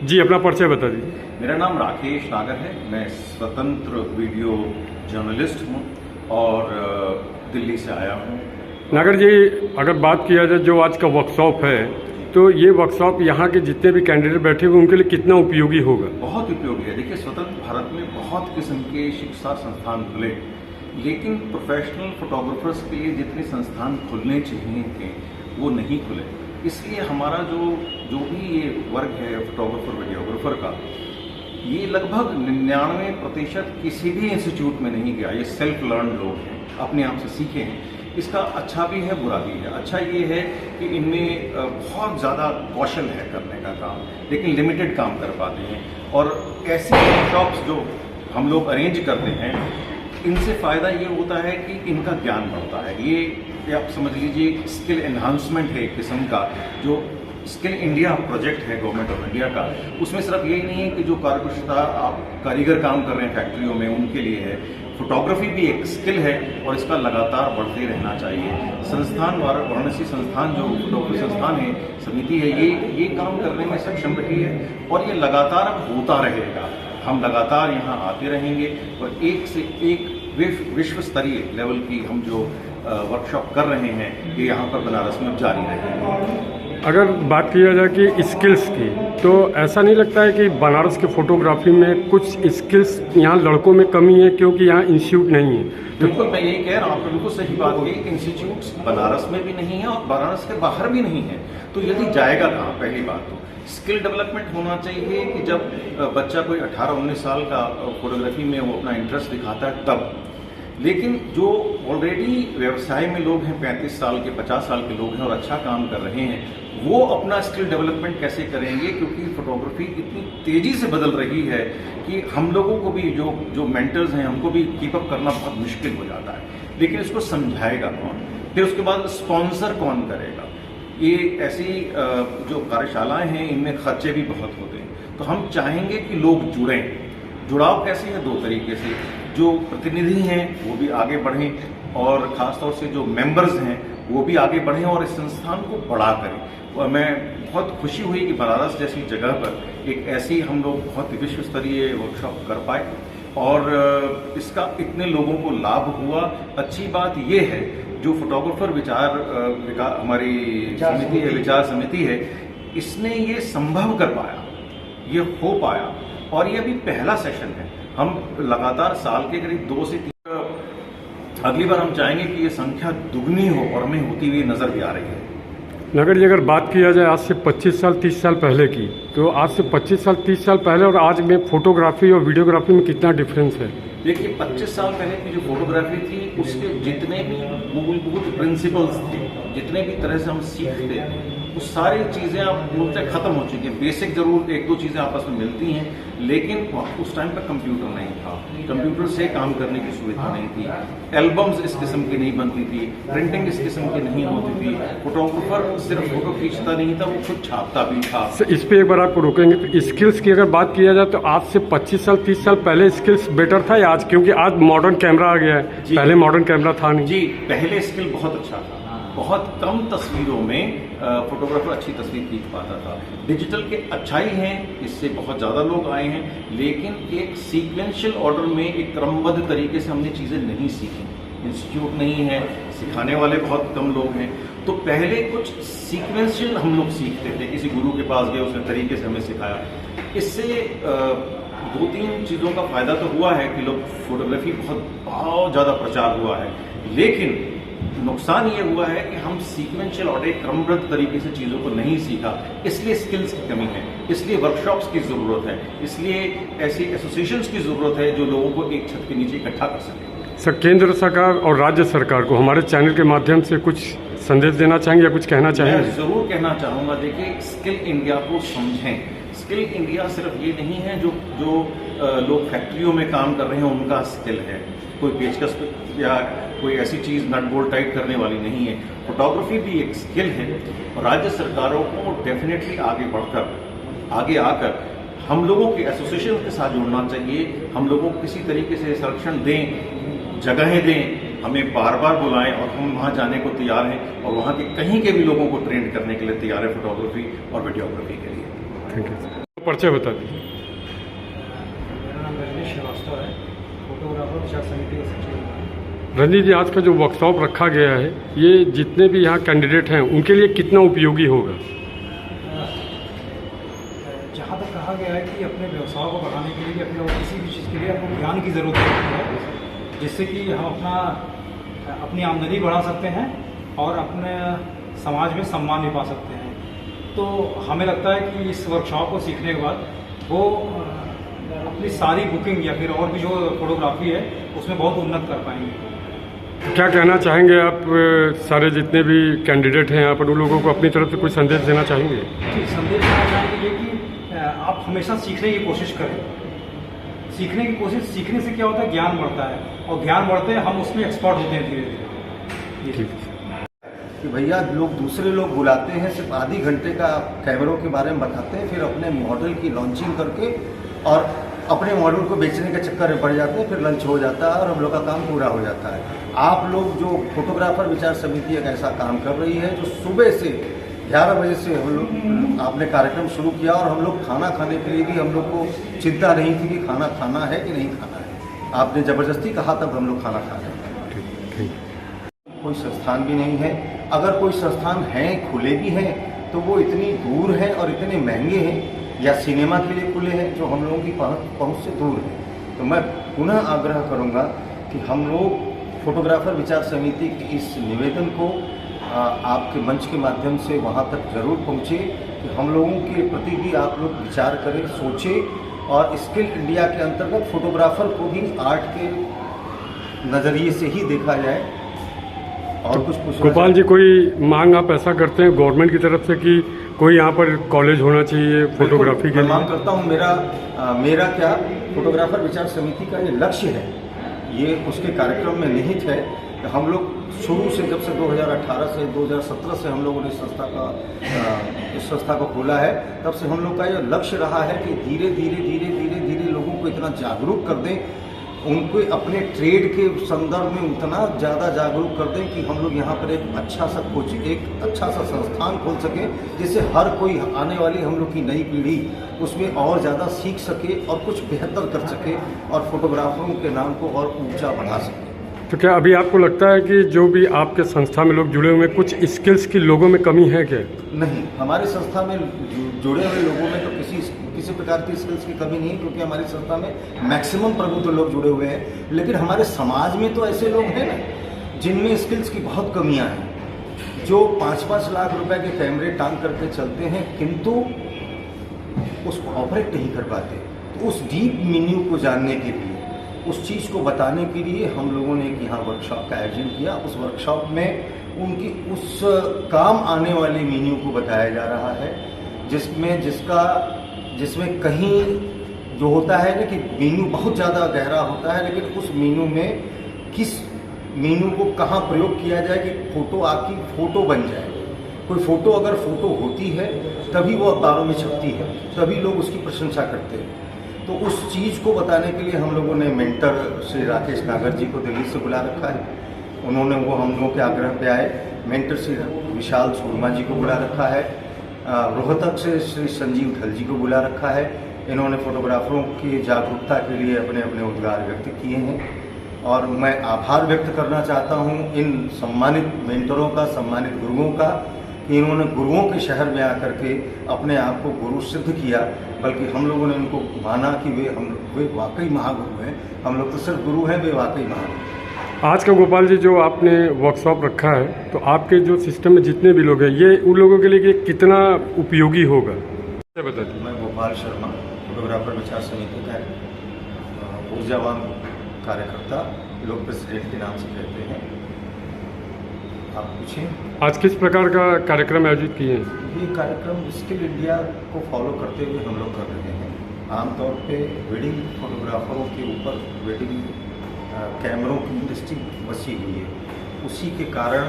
जी अपना परिचय बता दीजिए। मेरा नाम राकेश नागर है। मैं स्वतंत्र वीडियो जर्नलिस्ट हूँ और दिल्ली से आया हूँ। नागर जी, अगर बात किया जाए जो आज का वर्कशॉप है, तो ये वर्कशॉप यहाँ के जितने भी कैंडिडेट बैठे हुए उनके लिए कितना उपयोगी होगा? बहुत उपयोगी है। देखिए, स्वतंत्र भारत में बहुत किस्म के शिक्षा संस्थान खुले, लेकिन प्रोफेशनल फोटोग्राफर्स के लिए जितने संस्थान खुलने चाहिए थे वो नहीं खुले। इसलिए हमारा जो भी ये वर्ग है फोटोग्राफर वीडियोग्राफर का, ये लगभग 99% किसी भी इंस्टीट्यूट में नहीं गया। ये सेल्फ लर्न लोग हैं, अपने आप से सीखे हैं। इसका अच्छा भी है, बुरा भी है। अच्छा ये है कि इनमें बहुत ज़्यादा कौशल है करने का काम, लेकिन लिमिटेड काम कर पाते हैं। और ऐसे वर्कशॉप्स जो हम लोग अरेंज करते हैं, इनसे फ़ायदा ये होता है कि इनका ज्ञान बढ़ता है। ये आप समझ लीजिए स्किल एनहांसमेंट है एक किस्म का। जो स्किल इंडिया प्रोजेक्ट है गवर्नमेंट ऑफ इंडिया का, उसमें सिर्फ यही नहीं है कि जो कार्यकुशलता आप कारीगर काम कर रहे हैं फैक्ट्रियों में उनके लिए है, फोटोग्राफी भी एक स्किल है और इसका लगातार बढ़ते रहना चाहिए। संस्थान वाराणसी संस्थान जो फोटोग्राफी संस्थान है, समिति है, ये काम करने में सक्षम रही है और ये लगातार अब होता रहेगा। हम लगातार यहाँ आते रहेंगे और एक से एक विश्व स्तरीय लेवल की हम जो वर्कशॉप कर रहे हैं ये यहाँ पर बनारस में जारी रहेंगे। अगर बात किया जाए कि स्किल्स की, तो ऐसा नहीं लगता है कि बनारस के फोटोग्राफी में कुछ स्किल्स यहाँ लड़कों में कमी है क्योंकि यहाँ इंस्टीट्यूट नहीं है? बिल्कुल, मैं यही कह रहा हूँ, आपने बिल्कुल सही बात की। इंस्टीट्यूट्स बनारस में भी नहीं है और बनारस के बाहर भी नहीं है, तो यदि जाएगा कहाँ? पहली बात तो स्किल डेवलपमेंट होना चाहिए कि जब बच्चा कोई 18-19 साल का फोटोग्राफी में वो अपना इंटरेस्ट दिखाता है तब। लेकिन जो ऑलरेडी व्यवसाय में लोग हैं, 35 साल के 50 साल के लोग हैं और अच्छा काम कर रहे हैं, वो अपना स्किल डेवलपमेंट कैसे करेंगे? क्योंकि फोटोग्राफी इतनी तेज़ी से बदल रही है कि हम लोगों को भी जो मेंटर्स हैं हमको भी कीप अप करना बहुत मुश्किल हो जाता है। लेकिन इसको समझाएगा कौन? फिर उसके बाद स्पॉन्सर कौन करेगा? ये ऐसी जो कार्यशालाएं हैं इनमें खर्चे भी बहुत होते हैं। तो हम चाहेंगे कि लोग जुड़ें। जुड़ाव कैसे है? 2 तरीके से। जो प्रतिनिधि हैं वो भी आगे बढ़ें और ख़ासतौर से जो मेंबर्स हैं वो भी आगे बढ़ें और इस संस्थान को बड़ा करें। और मैं बहुत खुशी हुई कि बनारस जैसी जगह पर एक ऐसी हम लोग बहुत विश्व स्तरीय वर्कशॉप कर पाए और इसका इतने लोगों को लाभ हुआ। अच्छी बात ये है, जो फोटोग्राफर हमारी समिति है, विचार समिति है, इसने ये संभव कर पाया, ये हो पाया। और ये अभी पहला सेशन है। हम लगातार साल के करीब 2 से 3, अगली बार हम चाहेंगे कि ये संख्या दुगनी हो और हमें होती हुई नजर भी आ रही है। नगर जी, अगर बात किया जाए आज से 25 साल 30 साल पहले की, तो आज से 25 साल 30 साल पहले और आज में फोटोग्राफी और वीडियोग्राफी में कितना डिफरेंस है? देखिए, 25 साल पहले की जो फोटोग्राफी थी उसके जितने भी मूलभूत प्रिंसिपल्स थे, जितने भी तरह से हम सीखते वो सारी चीज़ें अब बोलते ख़त्म हो चुकी हैं। बेसिक ज़रूर एक दो चीज़ें आपस में मिलती हैं, लेकिन उस टाइम पर कंप्यूटर नहीं था, कंप्यूटर से काम करने की सुविधा नहीं थी, एल्बम्स इस किस्म की नहीं बनती थी, प्रिंटिंग इस किस्म की नहीं होती थी, फोटोग्राफर सिर्फ फोटो खींचता नहीं था, वो खुद छापता भी था। इस पे एक बार आपको रोकेंगे तो स्किल्स की अगर बात किया जाए तो आज से 25 साल 30 साल पहले स्किल्स बेटर था या आज, क्योंकि आज मॉडर्न कैमरा आ गया है, पहले मॉडर्न कैमरा था नहीं। जी, पहले स्किल बहुत अच्छा था, बहुत कम तस्वीरों में फोटोग्राफर अच्छी तस्वीर खींच पाता था। डिजिटल के अच्छाई है, इससे बहुत ज़्यादा लोग आए हैं, लेकिन एक सीक्वेंशियल ऑर्डर में एक क्रमबद्ध तरीके से हमने चीज़ें नहीं सीखी। इंस्टीट्यूट नहीं है, सिखाने वाले बहुत कम लोग हैं, तो पहले कुछ सीक्वेंशियल हम लोग सीखते थे, किसी गुरु के पास गए, उसने तरीके से हमें सिखाया। इससे दो तीन चीज़ों का फ़ायदा तो हुआ है कि लोग फोटोग्राफी बहुत ज़्यादा प्रचार हुआ है, लेकिन नुकसान ये हुआ है कि हम सीक्वेंशियल और एक क्रमबद्ध तरीके से चीज़ों को नहीं सीखा, इसलिए स्किल्स की कमी है, इसलिए वर्कशॉप्स की ज़रूरत है, इसलिए ऐसी एसोसिएशंस की ज़रूरत है जो लोगों को एक छत के नीचे इकट्ठा कर सके। सर, केंद्र सरकार और राज्य सरकार को हमारे चैनल के माध्यम से कुछ संदेश देना चाहेंगे या कुछ कहना चाहेंगे? मैं ज़रूर कहना चाहूँगा, देखिए, स्किल इंडिया को समझें। स्किल इंडिया सिर्फ ये नहीं है जो लोग फैक्ट्रियों में काम कर रहे हैं उनका स्किल है, कोई पेचकस या कोई ऐसी चीज़ नट बोल्ट टाइट करने वाली नहीं है। फोटोग्राफी भी एक स्किल है और राज्य सरकारों को डेफिनेटली आगे बढ़कर, आगे आकर हम लोगों के एसोसिएशन के साथ जुड़ना चाहिए। हम लोगों को किसी तरीके से संरक्षण दें, जगहें दें, हमें बार बार बुलाएं और हम वहाँ जाने को तैयार हैं और वहाँ के कहीं के भी लोगों को ट्रेन करने के लिए तैयार है फोटोग्राफी और वीडियोग्राफी के लिए। Thank you. परिचय बता दीजिए। मेरा नाम रजनीश श्रीवास्तव है, फोटोग्राफर विचार समिति का सचिव हूँ। रंजीत जी, आज का जो वर्कशॉप रखा गया है, ये जितने भी यहाँ कैंडिडेट हैं उनके लिए कितना उपयोगी होगा? जहाँ तक कहा गया है कि अपने व्यवसाय को बढ़ाने के लिए, अपने किसी भी चीज़ के लिए आपको ज्ञान की ज़रूरत है, जिससे कि हम अपनी आमदनी बढ़ा सकते हैं और अपने समाज में सम्मान भी पा सकते हैं। तो हमें लगता है कि इस वर्कशॉप को सीखने के बाद वो अपनी सारी बुकिंग या फिर और भी जो फोटोग्राफी है उसमें बहुत उन्नत कर पाएंगे। क्या कहना चाहेंगे आप सारे जितने भी कैंडिडेट हैं यहाँ पर, उन लोगों को अपनी तरफ से कोई संदेश देना चाहेंगे? जी, संदेश देना चाहेंगे ये कि आप हमेशा सीखने की कोशिश करें। सीखने से क्या होता है, ज्ञान बढ़ता है और ज्ञान बढ़ते हैं हम उसमें एक्सपर्ट होते हैं धीरे धीरे। कि भैया दूसरे लोग बुलाते हैं, सिर्फ आधी घंटे का कैमरों के बारे में बताते हैं, फिर अपने मॉडल की लॉन्चिंग करके और अपने मॉडल को बेचने के चक्कर में पड़ जाते हैं, फिर लंच हो जाता है और हम लोग का काम पूरा हो जाता है। आप लोग जो फोटोग्राफर विचार समिति एक ऐसा काम कर रही है जो सुबह से 11 बजे से हम लोग आपने कार्यक्रम शुरू किया और हम लोग खाना खाने के लिए भी हम लोग को चिंता नहीं थी कि खाना खाना है कि नहीं खाना है। आपने ज़बरदस्ती कहा तब हम लोग खाना खा रहे हैं। कोई संस्थान भी नहीं है, अगर कोई संस्थान है, खुले भी हैं, तो वो इतनी दूर है और इतने महंगे हैं या सिनेमा के लिए खुले हैं जो हम लोगों की पहुंच से दूर है। तो मैं पुनः आग्रह करूंगा कि हम लोग फोटोग्राफर विचार समिति के इस निवेदन को आपके मंच के माध्यम से वहां तक जरूर पहुंचे कि हम लोगों के प्रति भी आप लोग विचार करें, सोचें और स्किल इंडिया के अंतर्गत फोटोग्राफर को भी आर्ट के नज़रिए से ही देखा जाए। और कुछ गोपाल जी, कोई मांग आप ऐसा करते हैं गवर्नमेंट की तरफ से कि कोई यहाँ पर कॉलेज होना चाहिए फोटोग्राफी के लिए? मांग करता हूँ। मेरा क्या फोटोग्राफर विचार समिति का ये लक्ष्य है, ये उसके कार्यक्रम में निहित है। हम लोग शुरू से जब से 2018 से 2017 से हम लोगों ने इस संस्था को खोला है, तब से हम लोग का ये लक्ष्य रहा है कि धीरे धीरे लोगों को इतना जागरूक कर दें, उनको अपने ट्रेड के संदर्भ में उतना ज़्यादा जागरूक कर दें कि हम लोग यहाँ पर एक अच्छा सा कोचिंग, एक अच्छा सा संस्थान खोल सकें, जिससे हर कोई आने वाली हम लोग की नई पीढ़ी उसमें और ज़्यादा सीख सके और कुछ बेहतर कर सके और फोटोग्राफरों के नाम को और ऊंचा बढ़ा सके। तो क्या अभी आपको लगता है कि जो भी आपके संस्था में लोग जुड़े हुए हैं, कुछ स्किल्स की लोगों में कमी है क्या? नहीं, हमारी संस्था में जुड़े हुए लोगों में तो किसी प्रकार की स्किल्स की कमी नहीं है, क्योंकि हमारी संस्था में मैक्सिमम प्रबुद्ध लोग जुड़े हुए हैं। लेकिन हमारे समाज में तो ऐसे लोग हैं ना जिनमें स्किल्स की बहुत कमियां हैं, जो 5-5 लाख रुपए के कैमरे टांग करके चलते हैं किंतु उसको ऑपरेट नहीं कर पाते। तो उस डीप मीनिंग को जानने के लिए, उस चीज़ को बताने के लिए हम लोगों ने एक यहाँ वर्कशॉप का आयोजन किया। उस वर्कशॉप में उनकी उस काम आने वाले मीनू को बताया जा रहा है, जिसमें कहीं जो होता है ना कि मीनू बहुत ज़्यादा गहरा होता है, लेकिन उस मीनू में किस मीनू को कहाँ प्रयोग किया जाए कि फोटो आपकी फ़ोटो बन जाए। कोई फ़ोटो अगर फ़ोटो होती है तभी वो अखबारों में छपती है, तभी लोग उसकी प्रशंसा करते हैं। तो उस चीज़ को बताने के लिए हम लोगों ने मेंटर श्री राकेश नागर जी को दिल्ली से बुला रखा है। उन्होंने वो हम लोगों के आग्रह पे आए। मेंटर श्री विशाल शर्मा जी को बुला रखा है। रोहतक से श्री संजीव ढल जी को बुला रखा है। इन्होंने फोटोग्राफरों की जागरूकता के लिए अपने अपने उद्गार व्यक्त किए हैं और मैं आभार व्यक्त करना चाहता हूं इन सम्मानित मेंटरों का, सम्मानित गुरुओं का, कि इन्होंने गुरुओं के शहर में आकर के अपने आप को गुरु सिद्ध किया, बल्कि हम लोगों ने इनको माना कि वे वाकई महागुरु हैं। हम लोग तो सिर्फ गुरु हैं, वे वाकई महागुरु। आज का गोपाल जी जो आपने वर्कशॉप रखा है, तो आपके जो सिस्टम में जितने भी लोग हैं, ये उन लोगों के लिए कितना उपयोगी होगा, बता दीजिए। मैं गोपाल शर्मा, फोटोग्राफर विचार समिति का ऊर्जावान कार्यकर्ता, लोग प्रेसिडेंट के नाम से कहते हैं। आप पूछें। आज किस प्रकार का कार्यक्रम आयोजित किए हैं? ये कार्यक्रम स्किल इंडिया को फॉलो करते हुए हम लोग कर रहे हैं। आमतौर पे वेडिंग फोटोग्राफरों के ऊपर वेडिंग कैमरों की इंडस्ट्री बसी हुई है, उसी के कारण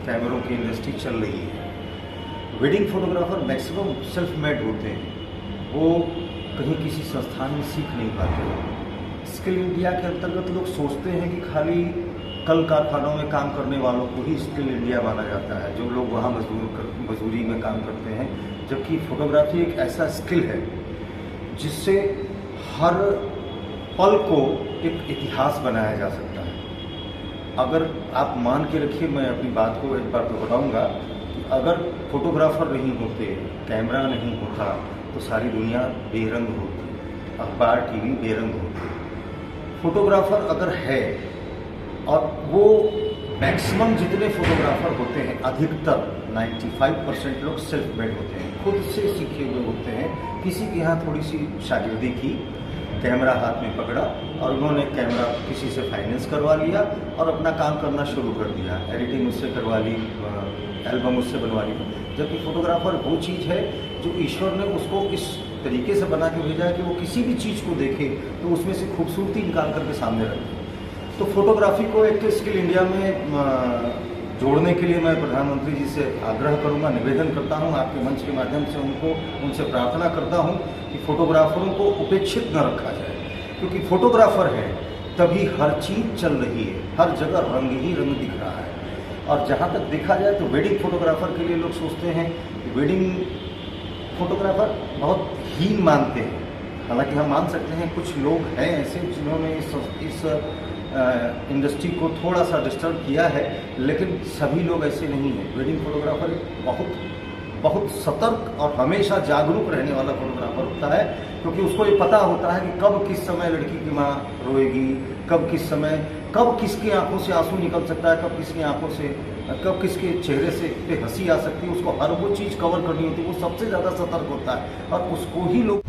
कैमरों की इंडस्ट्री चल रही है। Wedding photographer maximum self made होते हैं, वो कहीं किसी संस्थान में सीख नहीं पाते। स्किल इंडिया के अंतर्गत लोग सोचते हैं कि खाली कल कारखानों में काम करने वालों को ही स्किल इंडिया माना जाता है, जो लोग वहाँ मजदूरी में काम करते हैं, जबकि फोटोग्राफी एक ऐसा स्किल है जिससे हर पल को एक इतिहास बनाया जा सकता है। अगर आप मान के रखिए, मैं अपनी बात को एक बार तो बताऊंगा कि अगर फोटोग्राफर नहीं होते, कैमरा नहीं होता, तो सारी दुनिया बेरंग होती, अखबार टीवी बेरंग होती। फोटोग्राफर अगर है, और वो मैक्सिमम जितने फोटोग्राफर होते हैं, अधिकतर 95% लोग सेल्फ मेड होते हैं, खुद से सीखे हुए होते हैं। किसी के यहाँ थोड़ी सी शागिर्दी की, कैमरा हाथ में पकड़ा और उन्होंने कैमरा किसी से फाइनेंस करवा लिया और अपना काम करना शुरू कर दिया। एडिटिंग उससे करवा ली, एल्बम उससे बनवा ली। जबकि फोटोग्राफर वो चीज़ है जो ईश्वर ने उसको इस तरीके से बना के भेजा है कि वो किसी भी चीज़ को देखे तो उसमें से खूबसूरती निकाल करके सामने रखे। तो फोटोग्राफी को एक स्किल इंडिया में जोड़ने के लिए मैं प्रधानमंत्री जी से आग्रह करूंगा, निवेदन करता हूं, आपके मंच के माध्यम से उनसे प्रार्थना करता हूं कि फोटोग्राफरों को उपेक्षित न रखा जाए, क्योंकि फोटोग्राफर है तभी हर चीज़ चल रही है, हर जगह रंग ही रंग दिख रहा है। और जहाँ तक देखा जाए तो वेडिंग फोटोग्राफर के लिए लोग सोचते हैं कि वेडिंग फोटोग्राफर बहुत हीन मानते हैं। हालांकि हम मान सकते हैं कुछ लोग हैं ऐसे जिन्होंने इस इंडस्ट्री को थोड़ा सा डिस्टर्ब किया है, लेकिन सभी लोग ऐसे नहीं हैं। वेडिंग फोटोग्राफर बहुत सतर्क और हमेशा जागरूक रहने वाला फोटोग्राफर होता है, क्योंकि उसको ये पता होता है कि कब किस समय लड़की की माँ रोएगी, कब किसकी आंखों से आंसू निकल सकता है, कब किसके चेहरे से पे हंसी आ सकती है। उसको हर वो चीज़ कवर करनी होती है, वो सबसे ज़्यादा सतर्क होता है और उसको ही लोग